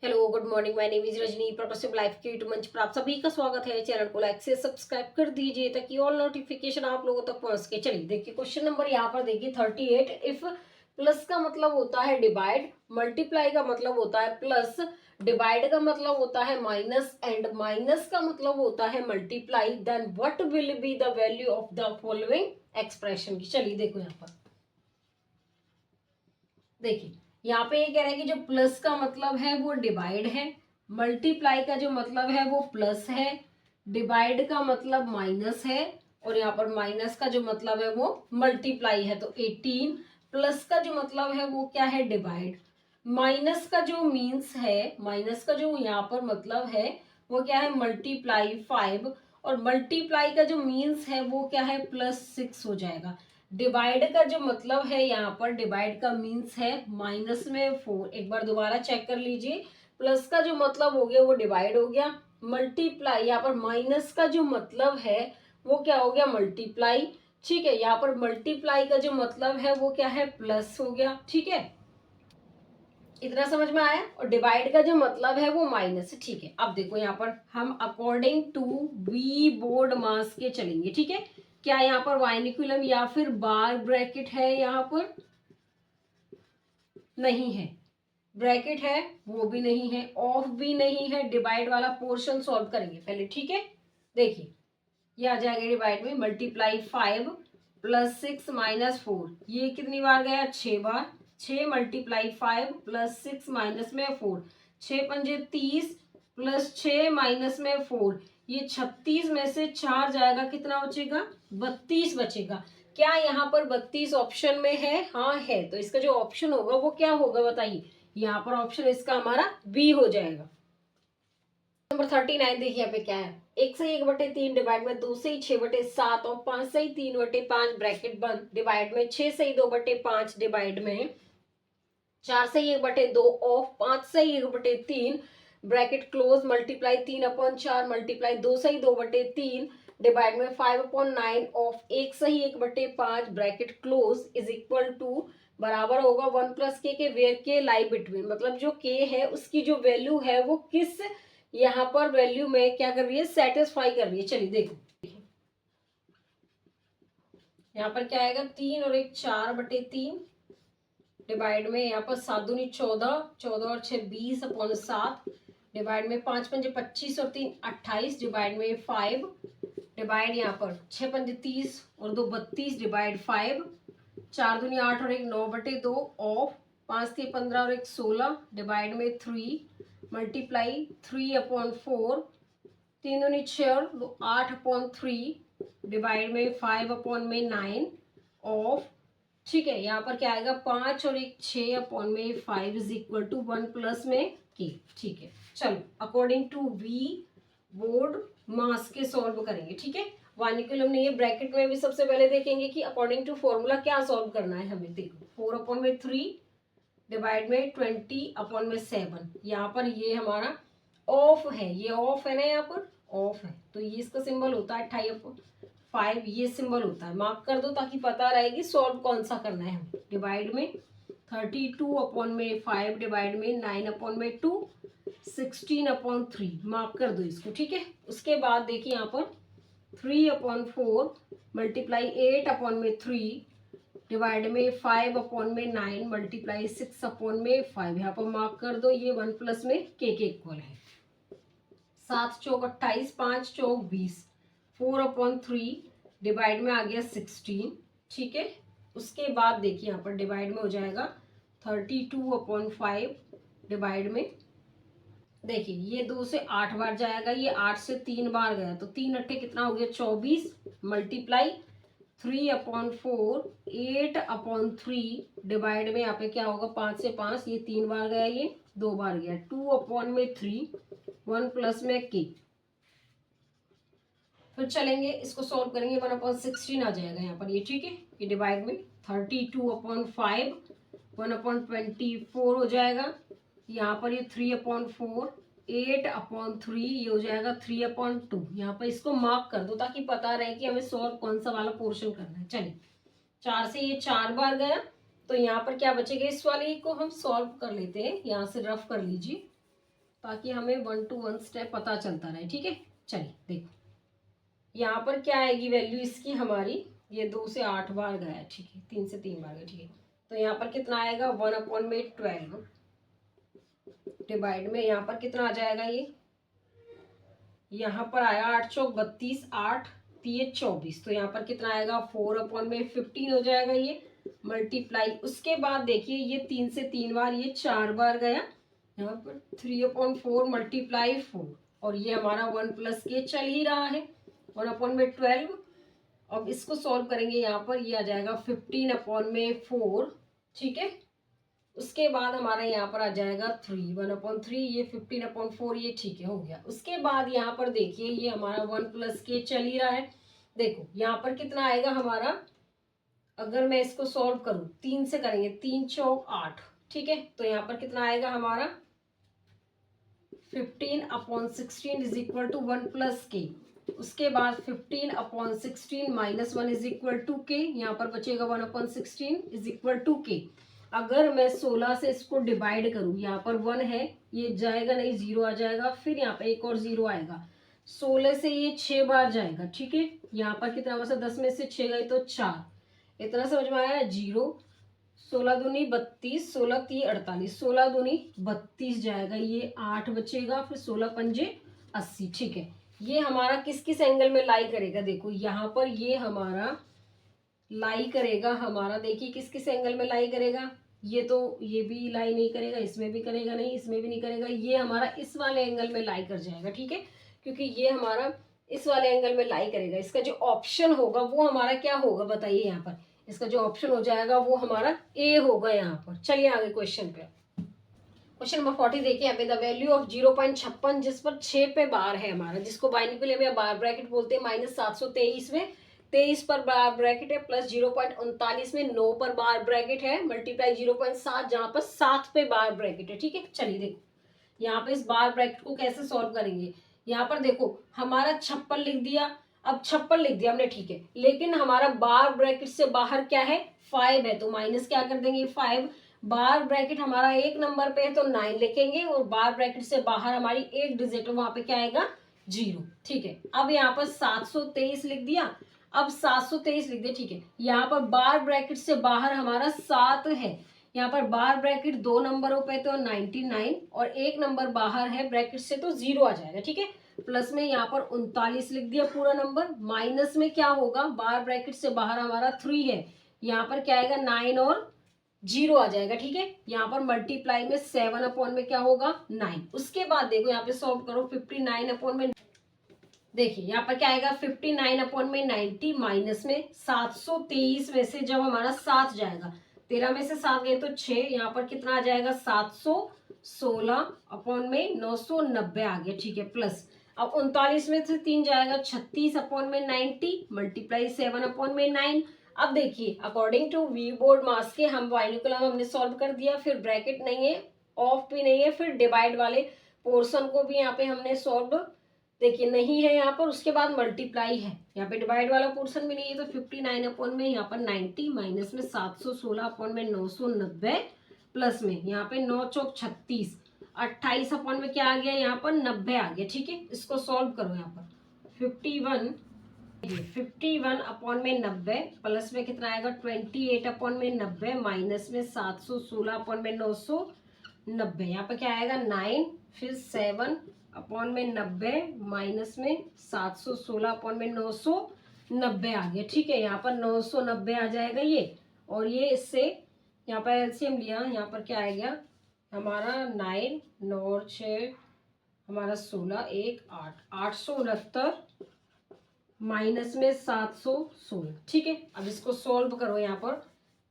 Hello good morning, my name is Rajni. Progressive life के YouTube मंच पर आप सभी का स्वागत है। चैनल को लाइक से सब्सक्राइब कर दीजिए ताकि ऑल नोटिफिकेशन आप लोगों तक पहुंच के। चलिए देखिए क्वेश्चन नंबर यहाँ पर देखिए 38। इफ प्लस का मतलब होता है डिवाइड, मल्टीप्लाई का मतलब होता है प्लस, डिवाइड का मतलब होता है माइनस एंड माइनस का मतलब होता है multiply, then what will be the value of the following expression की। चलिए देखो यहाँ पर देखिए, यहाँ पे ये कह रहा है कि जो प्लस का मतलब है वो डिवाइड है, मल्टीप्लाई का जो मतलब है वो प्लस है, डिवाइड का मतलब माइनस है, और यहाँ पर माइनस का जो मतलब है वो मल्टीप्लाई है। तो 18 प्लस का जो मतलब है वो क्या है, डिवाइड। माइनस का जो मीन्स है, माइनस का जो यहाँ पर मतलब है वो क्या है, मल्टीप्लाई 5, और मल्टीप्लाई का जो मीन्स है वो क्या है, +6 हो जाएगा। डिवाइड का जो मतलब है यहाँ पर, डिवाइड का मीन्स है -4। एक बार दोबारा चेक कर लीजिए, प्लस का जो मतलब हो गया वो डिवाइड हो गया, मल्टीप्लाई यहाँ पर माइनस का जो मतलब है वो क्या हो गया, मल्टीप्लाई। ठीक है, यहाँ पर मल्टीप्लाई का जो मतलब है वो क्या है, प्लस हो गया। ठीक है, इतना समझ में आया। और डिवाइड का जो मतलब है वो माइनस है। ठीक है, अब देखो यहाँ पर हम अकॉर्डिंग टू वी बोर्ड मास के चलेंगे। ठीक है, क्या यहाँ पर वाइनिकुलम या फिर बार ब्रैकेट है, यहाँ पर नहीं है, ब्रैकेट है वो भी नहीं है, ऑफ भी नहीं है। डिवाइड वाला पोर्शन सॉल्व करेंगे पहले। ठीक है, देखिए ये आ जाएगा डिवाइड में, मल्टीप्लाई 5 +6 -4, ये कितनी बार गया, 6 बार। 6 × 5 +6 माइनस में 4, 6 × 5 = 30 +6 -4, ये 36 में से 4 जाएगा, कितना बचेगा, 32 बचेगा। क्या यहाँ पर 32 ऑप्शन में है, हाँ है। तो इसका जो ऑप्शन होगा वो क्या होगा बताइए, यहाँ पर ऑप्शन इसका हमारा बी हो जाएगा। नंबर 39 देखिए यहाँ पे क्या है, 1/1/3 डिवाइड में 2/6/7 और 5/3/5 ब्रैकेट बंद, डिवाइड में 6/2/5 डिवाइड में 4/1/2 of 5/1/3 bracket close, multiply 3/4 multiply 2/2/3 divide में 5/9 of 1/1/5 bracket close is equal to, बराबर होगा 1 + के वेयर के लाई बिटवीन। मतलब जो के है उसकी जो वैल्यू है वो किस यहाँ पर वैल्यू में क्या कर रही है, सेटिस्फाई कर रही है। चलिए देखो यहाँ पर क्या आएगा, 3 और 1 4/3 डिवाइड में यहाँ पर 7 दूनी 14, 14 और 6 20/7 डिवाइड में 5 × 5 = 25 और 3 28 डिवाइड में 5 डिवाइड यहाँ पर 6 × 5 = 30 और 2 32 डिवाइड 5, 4 दूनी 8 और 1 9/2 ऑफ 5 3 15 और 1 16 डिवाइड में 3 मल्टीप्लाई 3/4, 3 दूनी 6 और 2 8/3 डिवाइड में 5/9 ऑफ, ठीक है, यहाँ पर क्या आएगा, 5 और 1 6/5 इज इक्वल टू 1 प्लस में के। ठीक है, चलो अकॉर्डिंग टू वी बोर्ड मास के सॉल्व करेंगे। ठीक है, वानिकुलम नहीं है, ब्रैकेट में भी सबसे पहले देखेंगे कि अकॉर्डिंग टू फॉर्मूला क्या सॉल्व करना है हमें। देखो 4/3 डिवाइड में 20/7, यहाँ पर ये हमारा ऑफ है, ये ऑफ है ना, यहाँ पर ऑफ है तो ये इसका सिंबल होता है 28/5, ये सिंबल होता है, मार्क कर दो ताकि पता रहेगी सॉल्व कौन सा करना है हमें। डिवाइड में 32/5 डिवाइड में 9/2 16/3, मार्क कर दो इसको। ठीक है, उसके बाद देखिए यहाँ पर 3/4 मल्टीप्लाई 8/3 डिवाइड में 5/9 मल्टीप्लाई 6/5, यहाँ पर मार्क कर दो, ये 1 प्लस में के इक्वल है। 7 चौक 28, 5 चौक 20, 4/3 डिवाइड में आ गया 16। ठीक है, उसके बाद देखिए यहाँ पर डिवाइड में हो जाएगा 32/5 डिवाइड में, देखिए ये 2 से 8 बार जाएगा, ये 8 से 3 बार गया तो 3 अट्ठे कितना हो गया, 24 मल्टीप्लाई 3/4 8/3 डिवाइड में यहाँ पे क्या होगा, 5 से 5, ये 3 बार गया, ये 2 बार गया, 2/3 1 प्लस में के। फिर चलेंगे इसको सॉल्व करेंगे, 1/16 आ जाएगा यहाँ पर ये। ठीक है, ये डिवाइड में 32/5 1/24 हो जाएगा, यहाँ पर ये 3/4 8/3 ये हो जाएगा 3/2। यहाँ पर इसको मार्क कर दो ताकि पता रहे कि हमें सॉल्व कौन सा वाला पोर्शन करना है। चलिए 4 से ये 4 बार गया तो यहाँ पर क्या बचेगा, इस वाले को हम सॉल्व कर लेते हैं, यहाँ से रफ कर लीजिए। ताकि हमें 1 to 1 स्टेप पता चलता रहे। ठीक है, चलिए देखो यहाँ पर क्या आएगी वैल्यू इसकी हमारी, ये 2 से 8 बार गया, ठीक है, 3 से 3 बार गया, ठीक है, तो यहाँ पर कितना आएगा 1/12 डिवाइड में यहाँ पर कितना आ जाएगा, ये यहाँ पर आया 8 चौक 32, 8 3 24, तो यहाँ पर कितना आएगा 4/15 हो जाएगा ये मल्टीप्लाई। उसके बाद देखिए ये 3 से 3 बार, ये 4 बार गया, यहाँ पर 3/4 मल्टीप्लाई 4, और ये हमारा 1 प्लस के चल ही रहा है 1/12। अब इसको सॉल्व करेंगे, यहाँ पर ये आ जाएगा 15/4, ठीक है। उसके बाद हमारा यहाँ पर आ जाएगा 3 1/3, ये 15/4, ये ठीक है हो गया। उसके बाद यहाँ पर देखिए ये हमारा 1 प्लस के चल ही रहा है। देखो यहाँ पर कितना आएगा हमारा, अगर मैं इसको सॉल्व करूँ 3 से करेंगे, 3 चौक 8, ठीक है, तो यहाँ पर कितना आएगा हमारा 15/16 इज इक्वल टू 1 प्लस के। उसके बाद 15/16 माइनस 1 इज इक्वल टू के, यहाँ पर बचेगा 1/16 इज इक्वल टू के। अगर मैं 16 से इसको डिवाइड करूँ, यहाँ पर 1 है, ये जाएगा नहीं, 0 आ जाएगा, फिर यहाँ पे एक और 0 आएगा, 16 से ये 6 बार जाएगा, ठीक है, यहाँ पर कितना बचा, 10 में से 6 गए तो 4, इतना समझ में आया, 0, 16 दूनी 32, 16 3 48, 16 दूनी 32 जाएगा, ये 8 बचेगा, फिर 16 पंजे 80, ठीक है। ये हमारा किस किस एंगल में लाई करेगा, देखो यहाँ पर ये हमारा लाई करेगा हमारा, देखिए किस किस एंगल में लाई करेगा, ये तो ये भी लाई नहीं करेगा, इसमें भी करेगा नहीं, इसमें भी नहीं करेगा, ये हमारा इस वाले एंगल में लाई कर जाएगा, ठीक है, क्योंकि ये हमारा इस वाले एंगल में लाई करेगा। इसका जो ऑप्शन होगा वो हमारा क्या होगा बताइए, यहाँ पर इसका जो ऑप्शन हो जाएगा वो हमारा ए होगा यहाँ पर। चलिए आगे क्वेश्चन पे, क्वेश्चन नंबर 40 देखिए, यहाँ पे द वैल्यू ऑफ 0.56 जिस पर 6 पे बार है हमारा, जिसको बाइनोकुलर में बार ब्रैकेट बोलते हैं, -723 में 23 पर बार ब्रैकेट है, प्लस 0.39 में 9 पर बार ब्रैकेट है, मल्टीप्लाई 0.7 जहाँ पर 7 पे बार ब्रैकेट है, ठीक है। चलिए देखो यहाँ पे इस बार ब्रैकेट को कैसे सॉल्व करेंगे, यहाँ पर देखो हमारा 56 लिख दिया, अब 56 लिख दिया हमने, ठीक है, लेकिन हमारा बार ब्रैकेट से बाहर क्या है 5 है, तो माइनस क्या कर देंगे 5, बार ब्रैकेट हमारा 1 नंबर पे है तो 9 लिखेंगे, और बार ब्रैकेट से बाहर हमारी एक डिजिट वहां पे क्या आएगा 0, ठीक है। अब यहाँ पर 723 लिख दिया, अब 723 लिख दिया, ठीक है, यहाँ पर बार ब्रैकेट से बाहर हमारा 7 है, यहाँ पर बार ब्रैकेट 2 नंबरों पे तो 99, और 1 नंबर बाहर है ब्रैकेट से तो 0 आ जाएगा, ठीक है। प्लस में यहाँ पर 39 लिख दिया पूरा नंबर, माइनस में क्या होगा, बार ब्रैकेट से बाहर हमारा 3 है, यहाँ पर क्या आएगा 9 और 0 आ जाएगा, ठीक है। यहाँ पर मल्टीप्लाई में 7 अपॉन में क्या होगा 9। उसके बाद देखो यहाँ पे सॉल्व करो, 59 अपॉन में, देखिए यहाँ पर क्या आएगा 59 अपॉन में 90, माइनस में 723 में से जब हमारा 7 जाएगा, 13 में से 7 गए तो 6, यहाँ पर कितना आ जाएगा 716 अपॉन में 990 आ गया, ठीक है, प्लस अब 39 में से 3 जाएगा 36 अपॉन में 90, मल्टीप्लाई 7 अपॉन में 9। अब देखिए अकॉर्डिंग टू वी बोर्ड मास के हम बाइनोकुलर हमने सॉल्व कर दिया, फिर ब्रैकेट नहीं है, ऑफ भी नहीं है, फिर डिवाइड वाले पोर्शन को भी यहाँ पे हमने सॉल्व, देखिए नहीं है यहाँ पर, उसके बाद मल्टीप्लाई है, यहाँ पे डिवाइड वाला पोर्शन भी नहीं है, तो 59 अपॉन में यहाँ पर 90, माइनस में 716 अपॉन में 990, प्लस में यहाँ पे 9 चौक 36, 28 अपॉन में क्या आ गया यहाँ पर 90 आ गया, ठीक है। इसको सॉल्व करो, यहाँ पर 51 अपॉन में 90, प्लस में कितना आएगा 28 अपॉन में 90, माइनस में 716 अपॉन में 990, यहाँ पर क्या आएगा 9, फिर 7 अपॉन में 90, माइनस में 716 अपॉन में 990 आ गया, ठीक है। यहाँ पर 990 आ जाएगा ये, और ये इससे यहाँ पर एलसीएम लिया, यहाँ पर क्या आ गया हमारा 9 9 और 6 हमारा 16, 1 8, 869 माइनस में 716, ठीक है। अब इसको सॉल्व करो, यहाँ पर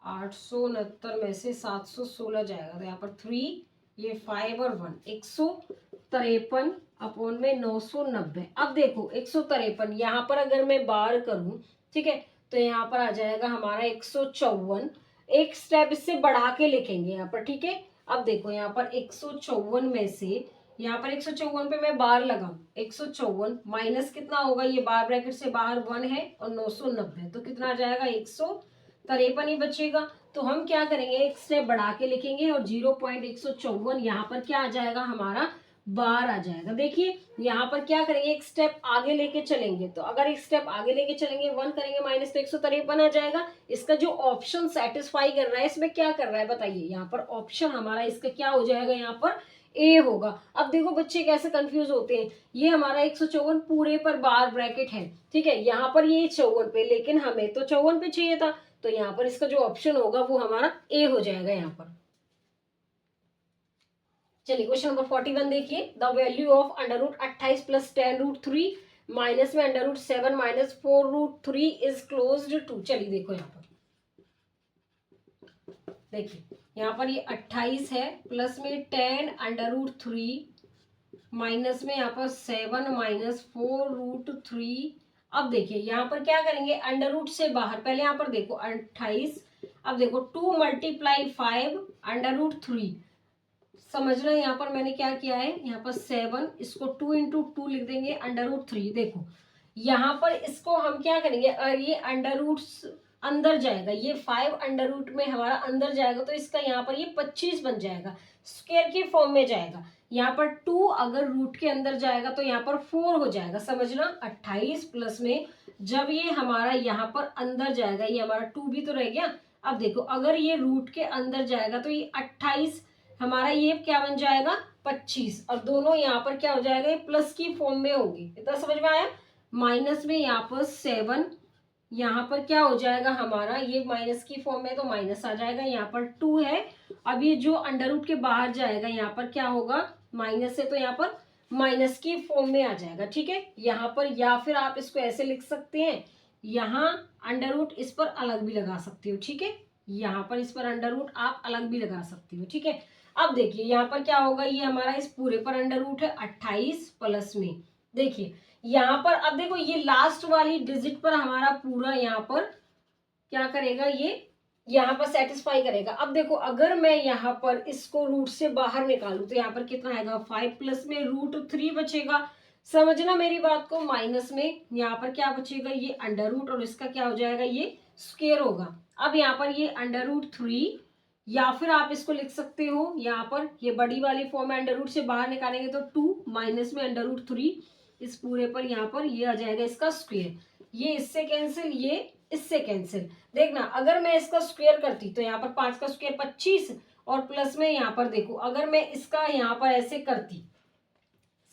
869 में से 716 जाएगा, तो यहाँ पर 3, ये 5 और 1, 153 अपॉन में 990। अब देखो 153 यहाँ पर अगर मैं बार करूं, ठीक है, तो यहाँ पर आ जाएगा हमारा 154, एक स्टेप इससे बढ़ा के लिखेंगे यहाँ पर, ठीक है। अब देखो यहाँ पर 154 में से, यहाँ पर 154 पे मैं बार लगाऊं, 154 माइनस कितना होगा, ये बार ब्रैकेट से बाहर 1 है और 990, तो कितना आ जाएगा 153 ही बचेगा। तो हम क्या करेंगे, एक स्टेप बढ़ा के लिखेंगे और 0.154 यहाँ पर क्या आ जाएगा हमारा बार आ जाएगा। देखिए यहाँ पर क्या करेंगे, एक स्टेप आगे लेके चलेंगे, तो अगर एक स्टेप आगे लेके चलेंगे 1 करेंगे माइनस तो 153 आ जाएगा। इसका जो ऑप्शन सेटिस्फाई कर रहा है, इसमें क्या कर रहा है बताइए, यहाँ पर ऑप्शन हमारा इसका क्या हो जाएगा, यहाँ पर ए होगा। अब देखो बच्चे कैसे कंफ्यूज होते हैं, ये हमारा 154 पूरे पर बार ब्रैकेट है, ठीक है, यहाँ पर ये 54 पे, लेकिन हमें तो 54 पे चाहिए था, तो यहाँ पर इसका जो ऑप्शन होगा वो हमारा ए हो जाएगा यहाँ पर। चलिए क्वेश्चन नंबर 41 देखिए, the value of under root 28 plus 10 root 3 minus में under root 7 minus 4 root 3 is close to. चलिए देखो यहाँ पर, देखिए यहाँ पर ये 28 है, प्लस में 10 अंडर रूट 3 माइनस में यहाँ पर 7 माइनस 4 रूट 3। अब देखिए यहाँ पर क्या करेंगे, अंडर रूट से बाहर, पहले यहाँ पर देखो 28, अब देखो 2 मल्टीप्लाई 5 अंडर रूट 3, समझना यहाँ पर मैंने क्या किया है, यहाँ पर 7, इसको 2 इंटू 2 लिख देंगे अंडर रूट 3। देखो यहाँ पर इसको हम क्या करेंगे, अगर ये अंडर रूट अंदर जाएगा, ये 5 अंडर रूट में हमारा अंदर जाएगा, तो इसका यहाँ पर ये 25 बन जाएगा, स्क्वायर के फॉर्म में जाएगा। यहाँ पर 2 अगर रूट के अंदर जाएगा तो यहाँ पर 4 हो जाएगा, समझना 28 प्लस में जब ये हमारा यहाँ पर अंदर जाएगा, ये हमारा 2 भी तो रह गया। अब देखो अगर ये रूट के अंदर जाएगा तो ये 28 हमारा ये क्या बन जाएगा 25, और दोनों यहाँ पर क्या हो जाएगा, ये प्लस की फॉर्म में होगी, इतना समझ में आया। माइनस में यहाँ पर 7, यहाँ पर क्या हो जाएगा हमारा, ये माइनस की फॉर्म में तो माइनस आ जाएगा, यहाँ पर 2 है। अब ये जो अंडर रूट के बाहर जाएगा यहाँ पर क्या होगा, माइनस है, तो यहाँ पर माइनस की फॉर्म में आ जाएगा, ठीक है। यहाँ पर या फिर आप इसको ऐसे लिख सकते हैं, यहाँ अंडर रूट इस पर अलग भी लगा सकते हो, ठीक है, यहाँ पर इस पर अंडर रूट आप अलग भी लगा सकते हो, ठीक है। अब देखिए यहाँ पर क्या होगा, ये हमारा इस पूरे पर अंडर रूट है 28 प्लस में, देखिए यहाँ पर अब देखो ये लास्ट वाली डिजिट पर हमारा पूरा यहाँ पर क्या करेगा, ये यहाँ पर सेटिस्फाई करेगा। अब देखो अगर मैं यहाँ पर इसको रूट से बाहर निकालू तो यहाँ पर कितना आएगा 5 प्लस में रूट 3 बचेगा, समझना मेरी बात को। माइनस में यहाँ पर क्या बचेगा, ये अंडर रूट, और इसका क्या हो जाएगा, ये स्क्वायर होगा। अब यहाँ पर ये अंडर रूट 3, या फिर आप इसको लिख सकते हो यहाँ पर ये बड़ी वाली फॉर्म में अंडर रूट से बाहर निकालेंगे तो 2 माइनस में अंडर रूट 3, इस पूरे पर यहाँ पर ये आ जाएगा इसका स्क्वायर, ये इससे कैंसिल, ये इससे कैंसिल। देखना अगर मैं इसका स्क्वायर करती तो यहाँ पर 5 का स्क्वायर 25, और प्लस में यहाँ पर देखो अगर मैं इसका यहाँ पर ऐसे करती,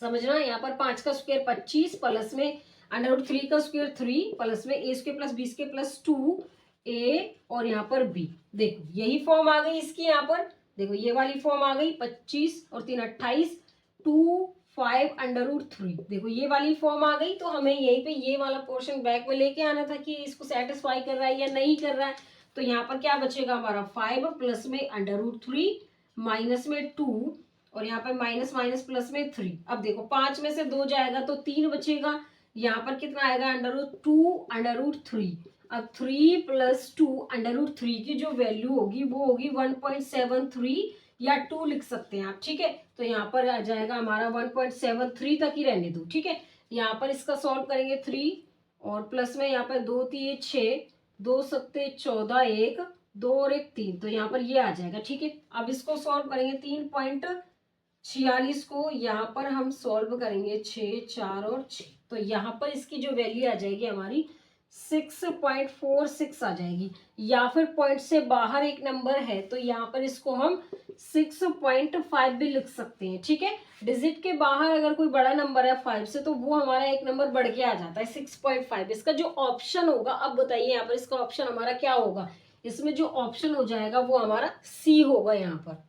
समझना यहाँ पर 5 का स्क्वायर 25 प्लस में अंडर रूट 3 का स्क्वायर 3 प्लस में A square plus B square plus 2 A और यहाँ पर बी, देखो यही फॉर्म आ गई इसकी, यहाँ पर देखो ये वाली फॉर्म आ गई 25 और 3 28 2 5 अंडर रूट 3, देखो ये वाली फॉर्म आ गई। तो हमें यहीं पे ये वाला पोर्शन बैक में लेके आना था कि इसको सेटिस्फाई कर रहा है या नहीं कर रहा है। तो यहाँ पर क्या बचेगा हमारा 5 प्लस में अंडर रूट 3 माइनस में 2 और यहाँ पर माइनस माइनस प्लस में 3। अब देखो 5 में से 2 जाएगा तो 3 बचेगा, यहाँ पर कितना आएगा अंडर रूट 2 अंडर रूट 3। अब 3 प्लस 2 अंडर रूट 3 की जो वैल्यू होगी वो होगी 1.73 या 2 लिख सकते हैं आप, ठीक है। तो यहाँ पर आ जाएगा हमारा 1.73 तक ही रहने दो, ठीक है। यहाँ पर इसका सॉल्व करेंगे 3 और प्लस में यहाँ पर 2 3 6 2 सत्ते 14 1 2 और 1 3, तो यहाँ पर ये आ जाएगा, ठीक है। अब इसको सॉल्व करेंगे 3.46 को यहाँ पर हम सॉल्व करेंगे 6 4 और 6, तो यहाँ पर इसकी जो वैल्यू आ जाएगी हमारी 6.46 आ जाएगी। या फिर पॉइंट से बाहर एक नंबर है तो यहाँ पर इसको हम 6.5 भी लिख सकते हैं, ठीक है। डिजिट के बाहर अगर कोई बड़ा नंबर है 5 से तो वो हमारा एक नंबर बढ़ के आ जाता है 6.5। इसका जो ऑप्शन होगा, अब बताइए यहाँ पर इसका ऑप्शन हमारा क्या होगा, इसमें जो ऑप्शन हो जाएगा वो हमारा सी होगा यहाँ पर।